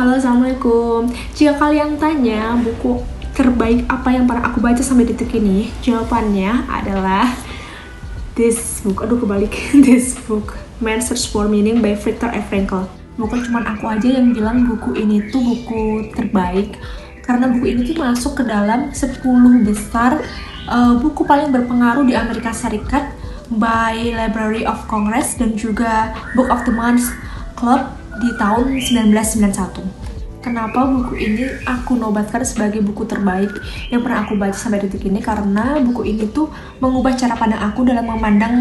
Halo, assalamualaikum. Jika kalian tanya buku terbaik apa yang pernah aku baca sampai detik ini, jawabannya adalah This Book. This Book, Man's Search for Meaning by Viktor Frankl. Bukan cuma aku aja yang bilang buku ini tuh buku terbaik, karena buku ini tuh masuk ke dalam 10 besar buku paling berpengaruh di Amerika Serikat by Library of Congress dan juga Book of the Month Club di tahun 1991. Kenapa buku ini aku nobatkan sebagai buku terbaik yang pernah aku baca sampai detik ini? Karena buku ini tuh mengubah cara pandang aku dalam memandang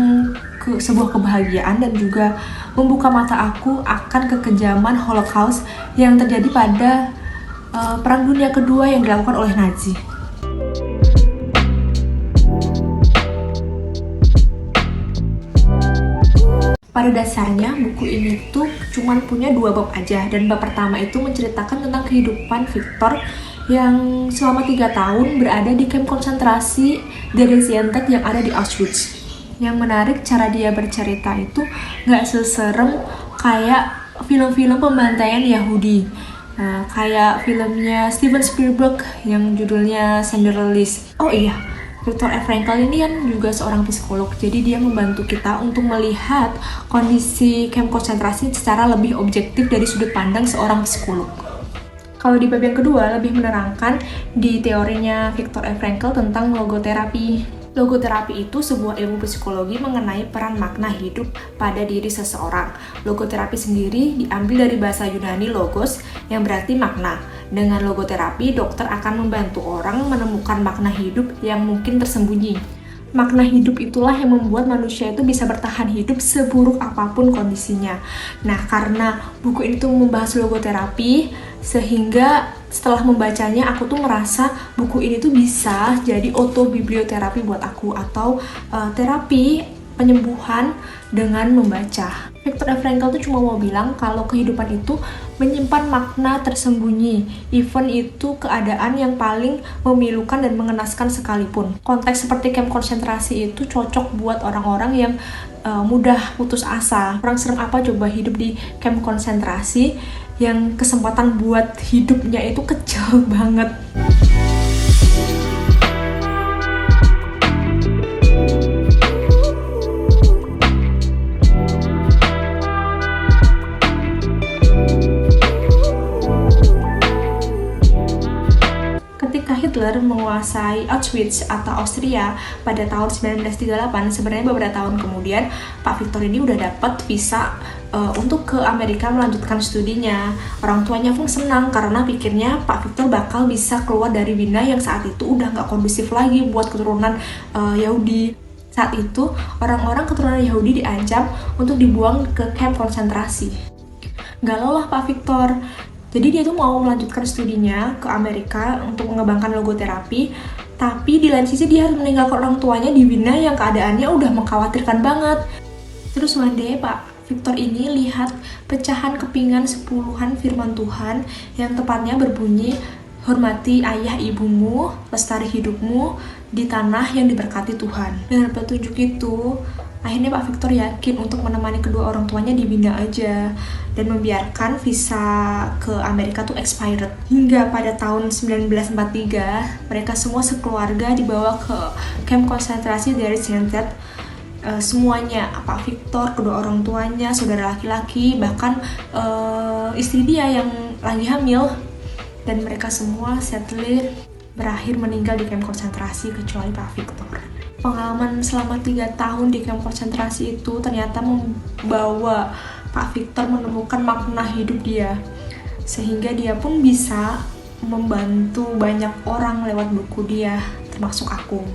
ke sebuah kebahagiaan dan juga membuka mata aku akan kekejaman Holocaust yang terjadi pada Perang Dunia Kedua yang dilakukan oleh Nazi. Pada dasarnya buku ini tuh cuma punya 2 bab aja, dan bab pertama itu menceritakan tentang kehidupan Viktor yang selama 3 tahun berada di kamp konsentrasi Theresienstadt yang ada di Auschwitz. Yang menarik, cara dia bercerita itu nggak seserem kayak film-film pembantaian Yahudi. Nah, kayak filmnya Steven Spielberg yang judulnya Schindler's List. Oh iya, Viktor Frankl ini kan juga seorang psikolog, jadi dia membantu kita untuk melihat kondisi kamp konsentrasi secara lebih objektif dari sudut pandang seorang psikolog. Kalau di bab yang kedua, lebih menerangkan di teorinya Viktor Frankl tentang logoterapi. Logoterapi itu sebuah ilmu psikologi mengenai peran makna hidup pada diri seseorang. Logoterapi sendiri diambil dari bahasa Yunani logos yang berarti makna. Dengan logoterapi, dokter akan membantu orang menemukan makna hidup yang mungkin tersembunyi. Makna hidup itulah yang membuat manusia itu bisa bertahan hidup seburuk apapun kondisinya. Nah, karena buku ini tuh membahas logoterapi, sehingga setelah membacanya aku tuh merasa buku ini tuh bisa jadi autobiblioterapi buat aku, atau terapi penyembuhan dengan membaca. Viktor Frankl tuh cuma mau bilang kalau kehidupan itu menyimpan makna tersembunyi, even itu keadaan yang paling memilukan dan mengenaskan sekalipun. Konteks seperti kamp konsentrasi itu cocok buat orang-orang yang mudah putus asa. Orang serem apa coba hidup di kamp konsentrasi yang kesempatan buat hidupnya itu kecil banget. Ketika Hitler menguasai Auschwitz atau Austria pada tahun 1938, sebenarnya beberapa tahun kemudian Pak Viktor ini udah dapat visa untuk ke Amerika melanjutkan studinya. Orang tuanya pun senang karena pikirnya Pak Viktor bakal bisa keluar dari Wina yang saat itu udah nggak kondusif lagi buat keturunan Yahudi. Saat itu orang-orang keturunan Yahudi diancam untuk dibuang ke kamp konsentrasi. Galau lah Pak Viktor. Jadi dia tuh mau melanjutkan studinya ke Amerika untuk mengembangkan logoterapi, tapi di lain sisi dia harus meninggalkan orang tuanya di Wina yang keadaannya udah mengkhawatirkan banget. Terus one day Pak Viktor ini lihat pecahan kepingan 10-an firman Tuhan yang tepatnya berbunyi, hormati ayah ibumu, lestari hidupmu di tanah yang diberkati Tuhan. Dengan petunjuk itu, akhirnya Pak Viktor yakin untuk menemani kedua orang tuanya di Wina aja dan membiarkan visa ke Amerika tuh expired. Hingga pada tahun 1943, mereka semua sekeluarga dibawa ke kamp konsentrasi Theresienstadt. Semuanya, Pak Viktor, kedua orang tuanya, saudara laki-laki, bahkan istri dia yang lagi hamil, dan mereka semua sadly berakhir meninggal di kamp konsentrasi kecuali Pak Viktor. Pengalaman selama 3 tahun di kamp konsentrasi itu ternyata membawa Pak Viktor menemukan makna hidup dia, sehingga dia pun bisa membantu banyak orang lewat buku dia, termasuk aku.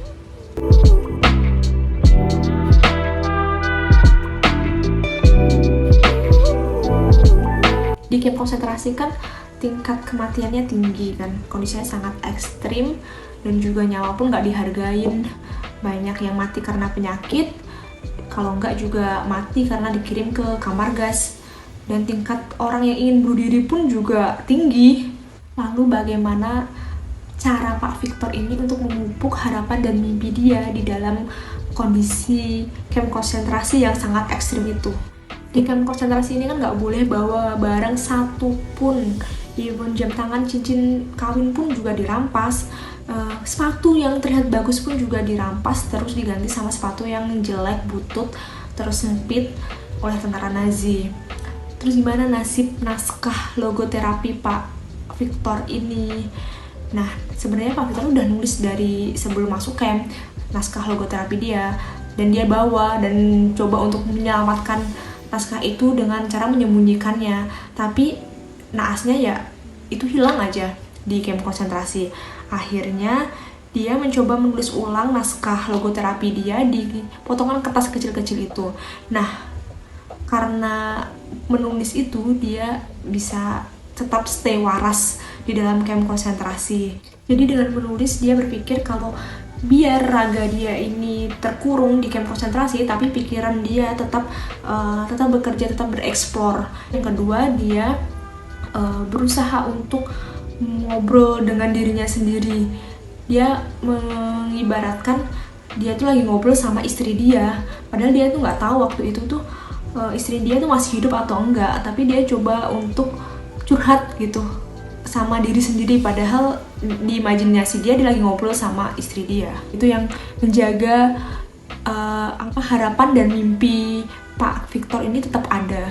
Di kamp konsentrasi kan tingkat kematiannya tinggi kan, kondisinya sangat ekstrim dan juga nyawa pun nggak dihargain. Banyak yang mati karena penyakit, kalau nggak juga mati karena dikirim ke kamar gas, dan tingkat orang yang ingin bunuh diri pun juga tinggi. Lalu bagaimana cara Pak Viktor ini untuk memupuk harapan dan mimpi dia di dalam kondisi kamp konsentrasi yang sangat ekstrim itu? Di kamp konsentrasi ini kan nggak boleh bawa barang satupun even jam tangan, cincin kawin pun juga dirampas. Sepatu yang terlihat bagus pun juga dirampas, terus diganti sama sepatu yang jelek, butut, terus sempit oleh tentara Nazi. Terus gimana nasib naskah logoterapi Pak Victor ini? Nah, sebenarnya Pak Victor udah nulis dari sebelum masuk camp naskah logoterapi dia, dan dia bawa dan coba untuk menyelamatkan naskah itu dengan cara menyembunyikannya. Tapi naasnya ya itu hilang aja di camp konsentrasi. Akhirnya dia mencoba menulis ulang naskah logoterapi dia di potongan kertas kecil-kecil itu. Nah, karena menulis itu dia bisa tetap stay waras di dalam camp konsentrasi. Jadi dengan menulis dia berpikir kalau biar raga dia ini terkurung di camp konsentrasi, tapi pikiran dia tetap bekerja, tetap bereksplor. Yang kedua, dia berusaha untuk ngobrol dengan dirinya sendiri. Dia mengibaratkan dia tuh lagi ngobrol sama istri dia, padahal dia tuh nggak tahu waktu itu tuh istri dia tuh masih hidup atau enggak, tapi dia coba untuk curhat gitu sama diri sendiri, padahal di imajinasi dia lagi ngobrol sama istri dia. Itu yang menjaga harapan dan mimpi Pak Victor ini tetap ada.